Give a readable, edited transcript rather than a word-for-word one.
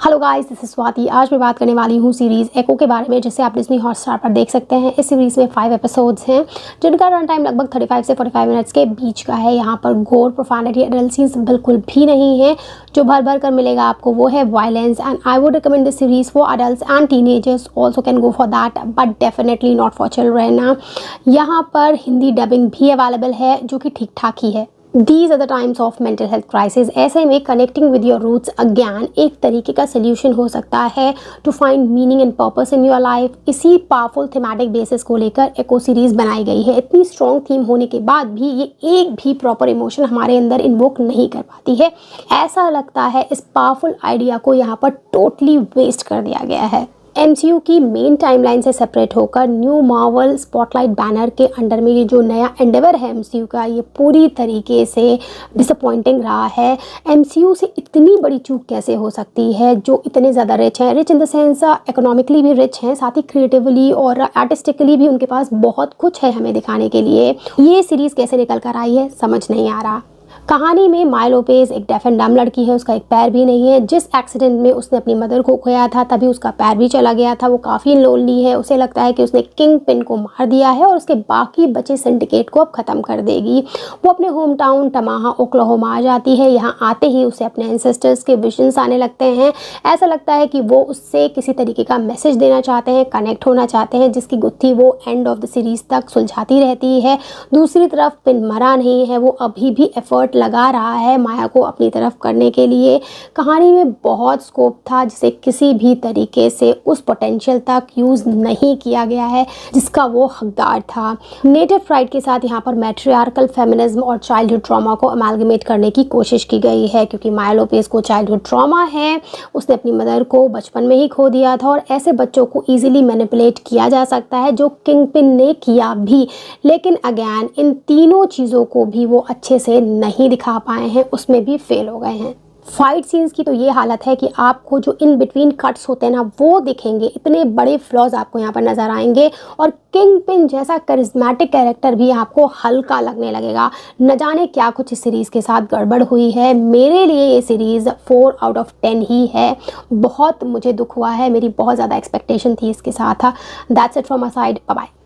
Hello guys, this is Swati. आज मैं बात करने वाली हूँ सीरीज़ एको के बारे में, जिसे आप डिज्नी हॉटस्टार पर देख सकते हैं। इस सीरीज़ में 5 एपिसोड्स हैं, जिनका रन टाइम लगभग 35 से 45 मिनट्स के बीच का है। यहाँ पर गोर, प्रोफैनिटी, एडल्ट सीन्स बिल्कुल भी नहीं है। जो भर भर कर मिलेगा आपको वो है violence, and I would recommend this series for adults and teenagers also can go for that, but definitely not for children. यहाँ पर हिंदी डबिंग भी अवेलेबल है, जो कि ठीक ठाक ही है। These are the times of mental health crisis। ऐसे में connecting with your roots again एक तरीके का सोल्यूशन हो सकता है to find meaning and purpose in your life. इसी पावरफुल थीमेटिक बेसिस को लेकर एको सीरीज बनाई गई है। इतनी स्ट्रॉन्ग थीम होने के बाद भी ये एक भी प्रॉपर इमोशन हमारे अंदर इन्वोक नहीं कर पाती है। ऐसा लगता है इस पावरफुल आइडिया को यहाँ पर टोटली वेस्ट कर दिया गया है। MCU की मेन टाइमलाइन से सेपरेट होकर न्यू मार्वल स्पॉटलाइट बैनर के अंडर में ये जो नया एंडेवर है MCU का, ये पूरी तरीके से डिसअपॉइंटिंग रहा है। MCU से इतनी बड़ी चूक कैसे हो सकती है, जो इतने ज़्यादा रिच हैं, rich in the sense economically भी रिच हैं, साथ ही क्रिएटिवली और आर्टिस्टिकली भी उनके पास बहुत कुछ है हमें दिखाने के लिए। ये सीरीज़ कैसे निकल कर आई है समझ नहीं आ रहा। कहानी में माया लोपेज एक डेफ एंड डम लड़की है, उसका एक पैर भी नहीं है। जिस एक्सीडेंट में उसने अपनी मदर को खोया था तभी उसका पैर भी चला गया था। वो काफ़ी लोनली है। उसे लगता है कि उसने किंग पिन को मार दिया है और उसके बाकी बचे सिंडिकेट को अब ख़त्म कर देगी। वो अपने होम टाउन टमाहा ओक्लाहोमा आ जाती है। यहाँ आते ही उसे अपने एंसेस्टर्स के विजन्स आने लगते हैं। ऐसा लगता है कि वो उससे किसी तरीके का मैसेज देना चाहते हैं, कनेक्ट होना चाहते हैं, जिसकी गुत्थी वो एंड ऑफ द सीरीज़ तक सुलझाती रहती है। दूसरी तरफ पिन मरा नहीं है, वो अभी भी एफर्ट लगा रहा है माया को अपनी तरफ करने के लिए। कहानी में बहुत स्कोप था, जिसे किसी भी तरीके से उस पोटेंशियल तक यूज़ नहीं किया गया है जिसका वो हकदार था। नेटिव प्राइड के साथ यहाँ पर मैट्रियार्कल फेमिनिज्म और चाइल्डहुड ट्रॉमा को अमालगमेट करने की कोशिश की गई है, क्योंकि माया लोपेज को चाइल्डहुड ट्रॉमा है। उसने अपनी मदर को बचपन में ही खो दिया था और ऐसे बच्चों को ईजिली मैनिपुलेट किया जा सकता है, जो किंग पिन ने किया भी। लेकिन अगैन इन तीनों चीज़ों को भी वो अच्छे से नहीं दिखा पाए हैं, उसमें भी फेल हो गए हैं। फाइट सीन्स की तो ये हालत है कि आपको जो इन बिटवीन कट्स होते हैं ना, वो दिखेंगे। इतने बड़े फ्लॉज आपको यहाँ पर नजर आएंगे और किंग पिन जैसा करिज्मेटिक कैरेक्टर भी आपको हल्का लगने लगेगा। न जाने क्या कुछ इस सीरीज़ के साथ गड़बड़ हुई है। मेरे लिए ये सीरीज़ 4 आउट ऑफ 10 ही है। बहुत मुझे दुख हुआ है, मेरी बहुत ज़्यादा एक्सपेक्टेशन थी इसके साथ। That's it from my side, bye bye.